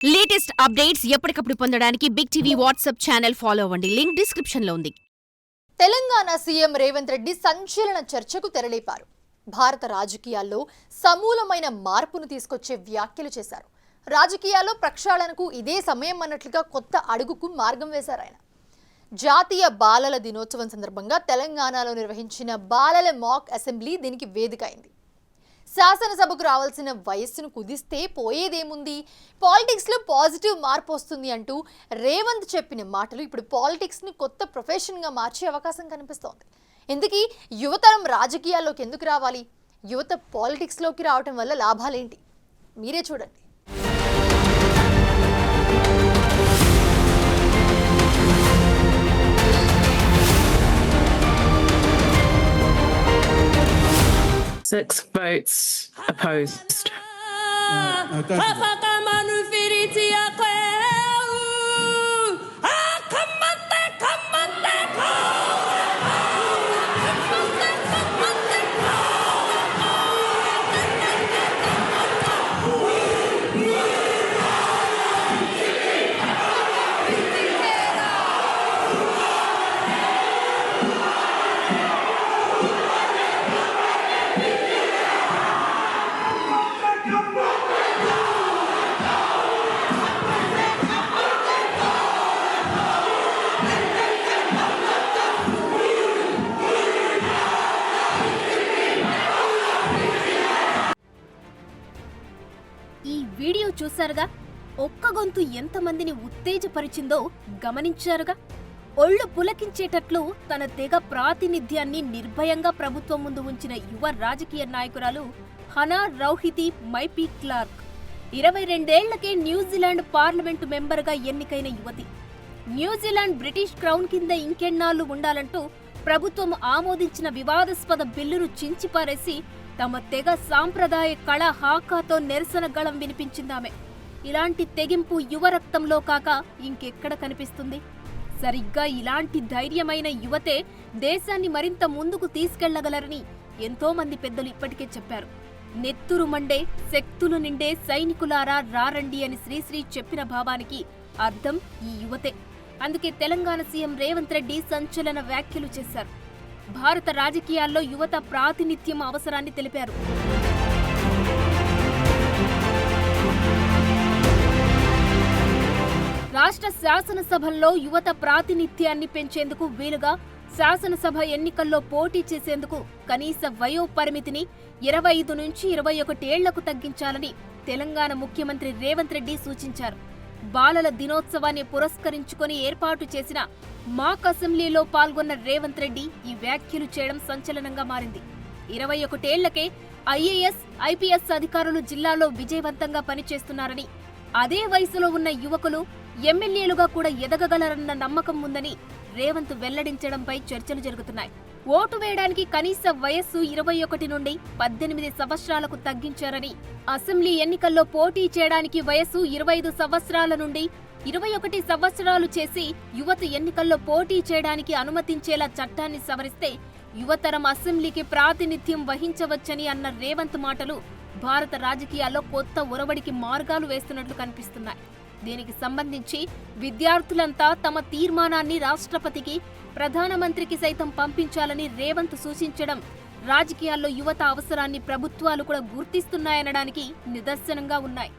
Latest updates ఎప్పటికప్పుడు పొందడానికి Big TV WhatsApp channel follow అవ్వండి. లింక్ డిస్క్రిప్షన్ లో ఉంది. తెలంగాణ సీఎం రేవంత్ రెడ్డి సంచలన చర్చకు తెరలేపారు. భారత రాజకీయాల్లో సమూలమైన మార్పును తీసుకొచ్చే వ్యాఖ్యలు చేశారు. రాజకీయాల్లో ప్రక్షాళనకు ఇదే సమయం అన్నట్లుగా కొత్త అడుగుకు మార్గం వేశారు ఆయన. జాతీయ బాలల దినోత్సవం సందర్భంగా తెలంగాణలో నిర్వహించిన బాలల మాక్ అసెంబ్లీ దీనికి వేదిక అయింది. శాసనసభకు రావాల్సిన వయస్సును కుదిస్తే పోయేదేముంది, పాలిటిక్స్లో పాజిటివ్ మార్పు వస్తుంది అంటూ రేవంత్ చెప్పిన మాటలు ఇప్పుడు పాలిటిక్స్ని కొత్త ప్రొఫెషన్గా మార్చే అవకాశం కనిపిస్తోంది. ఇందుకీ యువతరం రాజకీయాల్లోకి ఎందుకు రావాలి, యువత పాలిటిక్స్లోకి రావటం వల్ల లాభాలేంటి, మీరే చూడండి. Six votes opposed. ఈ వీడియో చూశారుగా, ఒక్క గొంతు ఎంతమందిని ఉత్తేజపరిచిందో గమనించారుగా. ఒళ్ళు పులకించేటట్లు తన తెగ ప్రాతినిధ్యాన్ని నిర్భయంగా ప్రభుత్వం ముందు ఉంచిన యువ రాజకీయ నాయకురాలు హనా రౌహితి మైపీ క్లార్క్. 22 ఏళ్లకే న్యూజిలాండ్ పార్లమెంటు మెంబర్గా ఎన్నికైన యువతి. న్యూజిలాండ్ బ్రిటిష్ క్రౌన్ కింద ఇంకెన్నాళ్లు ఉండాలంటూ ప్రభుత్వం ఆమోదించిన వివాదాస్పద బిల్లును చించిపారేసి తమ తెగ సాంప్రదాయ కళ హాకాతో నిరసన గళం వినిపించిందామె. ఇలాంటి తెగింపు యువ రక్తంలో కాక ఇంకెక్కడ కనిపిస్తుంది? సరిగ్గా ఇలాంటి ధైర్యమైన యువతే దేశాన్ని మరింత ముందుకు తీసుకెళ్లగలరని ఎంతోమంది పెద్దలు ఇప్పటికే చెప్పారు. నెత్తురు మండే, శక్తులు నిండే సైనికులారా రారండి అని శ్రీశ్రీ చెప్పిన భావానికి అర్థం ఈ యువతే. అందుకే తెలంగాణ సీఎం రేవంత్ రెడ్డి సంచలన వ్యాఖ్యలు చేశారు. భారత రాజకీయాల్లో యువత ప్రాతినిధ్యం అవసరాన్ని తెలిపారు. రాష్ట్ర శాసనసభల్లో యువత ప్రాతినిధ్యాన్ని పెంచేందుకు వీలుగా శాసనసభ ఎన్నికల్లో పోటీ చేసేందుకు కనీస వయో పరిమితిని 25 నుంచి 21 ఏళ్లకు తగ్గించాలని తెలంగాణ ముఖ్యమంత్రి రేవంత్ రెడ్డి సూచించారు. బాలల దినోత్సవాన్ని పురస్కరించుకొని ఏర్పాటు చేసిన మాక్ అసెంబ్లీలో పాల్గొన్న రేవంత్ రెడ్డి ఈ వ్యాఖ్యలు చేయడం సంచలనంగా మారింది. 21 ఏళ్లకే ఐఏఎస్, ఐపీఎస్ అధికారులు జిల్లాలో విజయవంతంగా పనిచేస్తున్నారని, అదే వయసులో ఉన్న యువకులు ఎమ్మెల్యేలుగా కూడా ఎదగగలరన్న నమ్మకం ఉందని రేవంత్ వెల్లడించడంపై చర్చలు జరుగుతున్నాయి. ఓటు వేయడానికి కనీస వయస్సు 21 నుండి 18 సంవత్సరాలకు తగ్గించారని, అసెంబ్లీ ఎన్నికల్లో పోటీ చేయడానికి వయస్సు 25 సంవత్సరాల నుండి 21 సంవత్సరాలు చేసి యువత ఎన్నికల్లో పోటీ చేయడానికి అనుమతించేలా చట్టాన్ని సవరిస్తే యువతరం అసెంబ్లీకి ప్రాతినిధ్యం వహించవచ్చని అన్న రేవంత్ మాటలు భారత రాజకీయాల్లో కొత్త ఒరవడికి మార్గాలు వేస్తున్నట్లు కనిపిస్తున్నాయి. దీనికి సంబంధించి విద్యార్థులంతా తమ తీర్మానాన్ని రాష్ట్రపతికి, ప్రధానమంత్రికి సైతం పంపించాలని రేవంత్ సూచించడం రాజకీయాల్లో యువత అవసరాన్ని ప్రభుత్వాలు కూడా గుర్తిస్తున్నాయనడానికి నిదర్శనంగా ఉన్నాయి.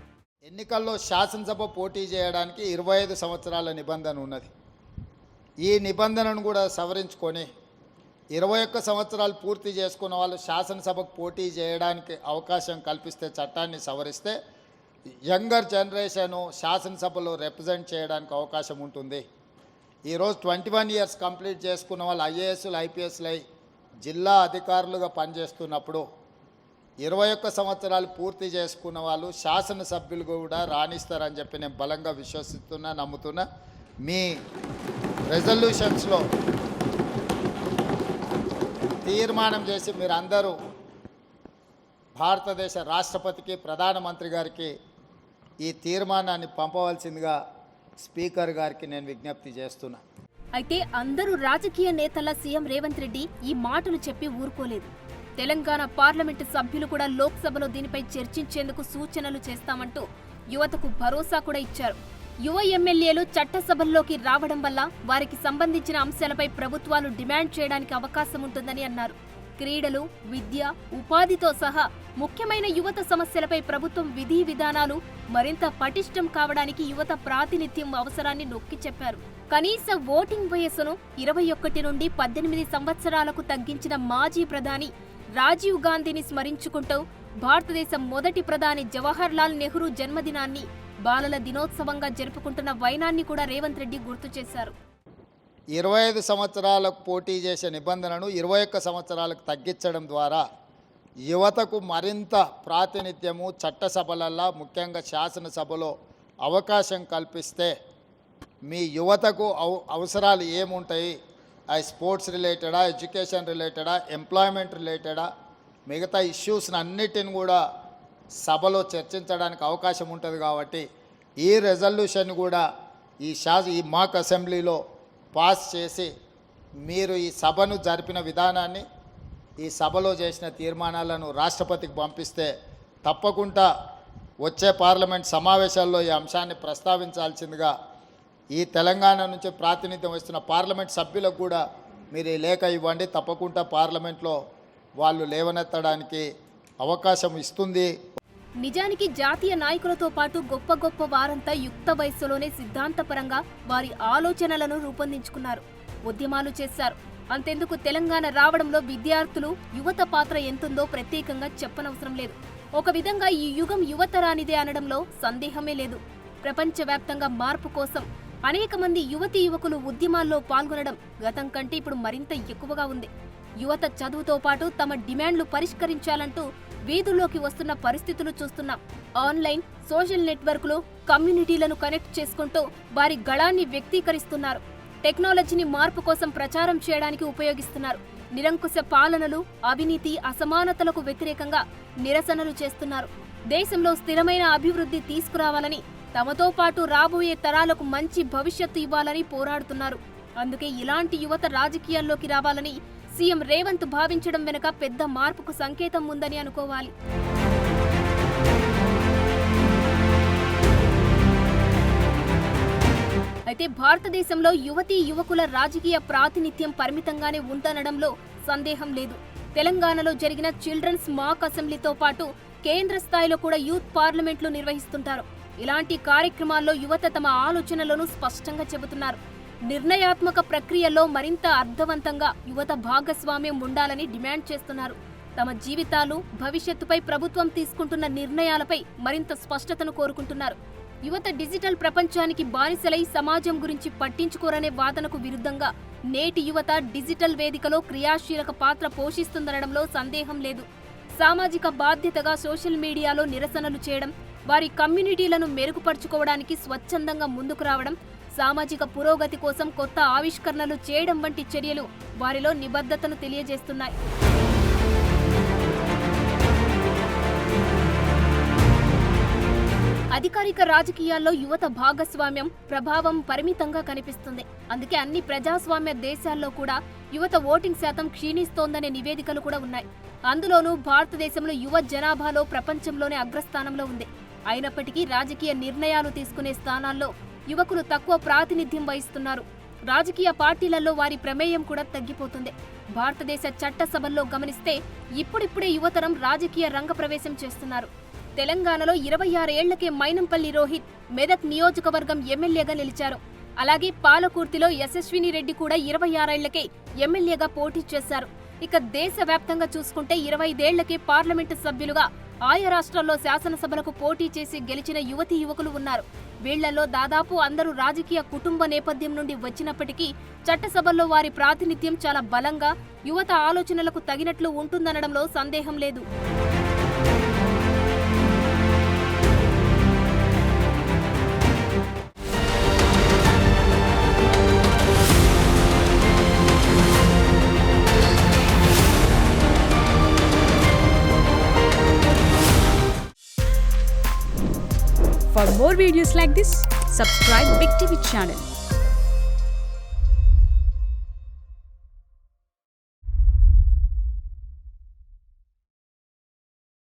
ఎన్నికల్లో శాసనసభ పోటీ చేయడానికి 25 సంవత్సరాల నిబంధన ఉన్నది. ఈ నిబంధనను కూడా సవరించుకొని 21 సంవత్సరాలు పూర్తి చేసుకున్న వాళ్ళు శాసనసభకు పోటీ చేయడానికి అవకాశం కల్పిస్తే, చట్టాన్ని సవరిస్తే యంగర్ జనరేషను శాసనసభలో రిప్రజెంట్ చేయడానికి అవకాశం ఉంటుంది. ఈరోజు 21 ఇయర్స్ కంప్లీట్ చేసుకున్న వాళ్ళు ఐఏఎస్లు, ఐపీఎస్లు జిల్లా అధికారులుగా పనిచేస్తున్నప్పుడు 21 సంవత్సరాలు పూర్తి చేసుకున్న వాళ్ళు శాసనసభ్యులు కూడా రాణిస్తారని చెప్పి నేను బలంగా విశ్వసిస్తున్నా, నమ్ముతున్నా. మీ రెజల్యూషన్స్లో తీర్మానం చేసి మీరందరూ భారతదేశ రాష్ట్రపతికి, ప్రధానమంత్రి గారికి ఈ తీర్మానాన్ని పంపవలసిందిగా స్పీకర్ గారికి నేను విజ్ఞప్తి చేస్తున్నా. అయితే అందరూ రాజకీయ నేతల సీఎం రేవంత్ రెడ్డి ఈ మాటలు చెప్పి ఊరుకోలేదు. తెలంగాణ పార్లమెంటు సభ్యులు కూడా లోక్సభలో దీనిపై చర్చించేందుకు సూచనలు చేస్తామంటూ యువతకు భరోసా కూడా ఇచ్చారు. యువ ఎమ్మెల్యేలు చట్టసభల్లోకి రావడం వల్ల వారికి సంబంధించిన అంశాలపై ప్రభుత్వాలు డిమాండ్ చేయడానికి అవకాశం ఉంటుందని అన్నారు. క్రీడలు, విద్య, ఉపాధితో సహా ముఖ్యమైన యువత సమస్యలపై ప్రభుత్వం విధి విధానాలు మరింత పటిష్టం కావడానికి యువత ప్రాతినిధ్యం అవసరాన్ని నొక్కి చెప్పారు. కనీస ఓటింగ్ వయస్సును 21 నుండి 18 సంవత్సరాలకు తగ్గించిన మాజీ ప్రధాని రాజీవ్ గాంధీని స్మరించుకుంటూ భారతదేశ మొదటి ప్రధాని జవహర్ లాల్ నెహ్రూ జన్మదినాన్ని బాలల దినోత్సవంగా జరుపుకుంటున్న వైనాన్ని కూడా రేవంత్ రెడ్డి గుర్తు చేశారు. 25 సంవత్సరాలకు పోటీ చేసే నిబంధనను 21 సంవత్సరాలకు తగ్గించడం ద్వారా యువతకు మరింత ప్రాతినిధ్యము చట్టసభలల్లో ముఖ్యంగా శాసనసభలో అవకాశం కల్పిస్తే మీ యువతకు అవసరాలు ఏముంటాయి, అవి స్పోర్ట్స్ రిలేటెడా, ఎడ్యుకేషన్ రిలేటెడా, ఎంప్లాయ్మెంట్ రిలేటెడా, మిగతా ఇష్యూస్ని అన్నిటిని కూడా సభలో చర్చించడానికి అవకాశం ఉంటుంది. కాబట్టి ఈ రెజల్యూషన్ కూడా ఈ మాక్ అసెంబ్లీలో పాస్ చేసి మీరు ఈ సభను జరిపిన విధానాన్ని, ఈ సభలో చేసిన తీర్మానాలను రాష్ట్రపతికి పంపిస్తే తప్పకుండా వచ్చే పార్లమెంట్ సమావేశాల్లో ఈ అంశాన్ని ప్రస్తావించాల్సిందిగా ఈ తెలంగాణ నుంచి ప్రాతినిధ్యం వస్తున్న పార్లమెంట్ సభ్యులకు కూడా మీరు ఈ లేఖ ఇవ్వండి. తప్పకుండా పార్లమెంట్లో వాళ్ళు లేవనెత్తడానికి అవకాశం ఇస్తుంది. నిజానికి జాతీయ నాయకులతో పాటు గొప్ప గొప్ప వారంతా యుక్త వయస్సులోనే సిద్ధాంతపరంగా వారి ఆలోచనలను రూపొందించుకున్నారు, ఉద్యమాలు చేశారు. అంతెందుకు తెలంగాణ రావడంలో విద్యార్థులు, యువత పాత్ర ఎంతుందో ప్రత్యేకంగా చెప్పనవసరం లేదు. ఒక విధంగా ఈ యుగం యువతరానిదే అనడంలో సందేహమే లేదు. ప్రపంచవ్యాప్తంగా మార్పు కోసం అనేక మంది యువతీ యువకులు ఉద్యమాల్లో పాల్గొనడం గతం కంటే ఇప్పుడు మరింత ఎక్కువగా ఉంది. యువత చదువుతో పాటు తమ డిమాండ్లు పరిష్కరించాలంటూ వీధుల్లోకి వస్తున్న పరిస్థితులు చూస్తున్నాం. ఆన్లైన్, సోషల్ నెట్వర్క్లు కమ్యూనిటీలను కనెక్ట్ చేసుకుంటూ వారి గళాన్ని వ్యక్తీకరిస్తున్నారు. టెక్నాలజీని మార్పు కోసం ప్రచారం చేయడానికి ఉపయోగిస్తున్నారు. నిరంకుశ పాలనలు, అవినీతి, అసమానతలకు వ్యతిరేకంగా నిరసనలు చేస్తున్నారు. దేశంలో స్థిరమైన అభివృద్ధి తీసుకురావాలని, తమతో పాటు రాబోయే తరాలకు మంచి భవిష్యత్తు ఇవ్వాలని పోరాడుతున్నారు. అందుకే ఇలాంటి యువత రాజకీయాల్లోకి రావాలని సీఎం రేవంత్ భావించడం వెనుక పెద్ద మార్పుకు సంకేతం ఉందని అనుకోవాలి. అయితే భారతదేశంలో యువతీ యువకుల రాజకీయ ప్రాతినిధ్యం పరిమితంగానే ఉందనడంలో సందేహం లేదు. తెలంగాణలో జరిగిన చిల్డ్రన్స్ మాక్ అసెంబ్లీతో పాటు కేంద్ర స్థాయిలో కూడా యూత్ పార్లమెంట్లు నిర్వహిస్తుంటారు. ఇలాంటి కార్యక్రమాల్లో యువత తమ ఆలోచనలను స్పష్టంగా చెబుతున్నారు. నిర్ణయాత్మక ప్రక్రియల్లో మరింత అర్థవంతంగా యువత భాగస్వామ్యం ఉండాలని డిమాండ్ చేస్తున్నారు. తమ జీవితాలు, భవిష్యత్తుపై ప్రభుత్వం తీసుకుంటున్న నిర్ణయాలపై మరింత స్పష్టతను కోరుకుంటున్నారు. యువత డిజిటల్ ప్రపంచానికి బానిసలై సమాజం గురించి పట్టించుకోరనే వాదనకు విరుద్ధంగా నేటి యువత డిజిటల్ వేదికలో క్రియాశీలక పాత్ర పోషిస్తుందనడంలో సందేహం లేదు. సామాజిక బాధ్యతగా సోషల్ మీడియాలో నిరసనలు చేయడం, వారి కమ్యూనిటీలను మెరుగుపరుచుకోవడానికి స్వచ్ఛందంగా ముందుకు రావడం, సామాజిక పురోగతి కోసం కొత్త ఆవిష్కరణలు చేయడం వంటి చర్యలు వారిలో నిబద్ధతను తెలియజేస్తున్నాయి. అధికారిక రాజకీయాల్లో యువత భాగస్వామ్యం, ప్రభావం పరిమితంగా కనిపిస్తుంది. అందుకే అన్ని ప్రజాస్వామ్య దేశాల్లో కూడా యువత ఓటింగ్ శాతం క్షీణిస్తోందనే నివేదికలు కూడా ఉన్నాయి. అందులోనూ భారతదేశంలో యువ జనాభాలో ప్రపంచంలోనే అగ్రస్థానంలో ఉంది. అయినప్పటికీ రాజకీయ నిర్ణయాలు తీసుకునే స్థానాల్లో యువకులు తక్కువ ప్రాతినిధ్యం వహిస్తున్నారు. రాజకీయ పార్టీలలో వారి ప్రమేయం కూడా తగ్గిపోతుంది. భారతదేశ చట్టసభల్లో గమనిస్తే ఇప్పుడిప్పుడే యువతరం రాజకీయ రంగ ప్రవేశం చేస్తున్నారు. తెలంగాణలో 26 ఏళ్లకే మైనంపల్లి రోహిత్ మెదక్ నియోజకవర్గం ఎమ్మెల్యేగా నిలిచారు. అలాగే పాలకుర్తిలో యశస్విని రెడ్డి కూడా 26 ఏళ్లకే ఎమ్మెల్యేగా పోటీ చేశారు. ఇక దేశవ్యాప్తంగా చూసుకుంటే 25 ఏళ్లకే పార్లమెంటు సభ్యులుగా ఆయా రాష్ట్రాల్లో శాసనసభలకు పోటీ చేసి గెలిచిన యువతీ యువకులు ఉన్నారు. వీళ్లలో దాదాపు అందరూ రాజకీయ కుటుంబ నేపథ్యం నుండి వచ్చినప్పటికీ చట్టసభల్లో వారి ప్రాతినిధ్యం చాలా బలంగా యువత ఆలోచనలకు తగినట్లు ఉంటుందనడంలో సందేహం లేదు. For more videos like this, subscribe Big TV channel.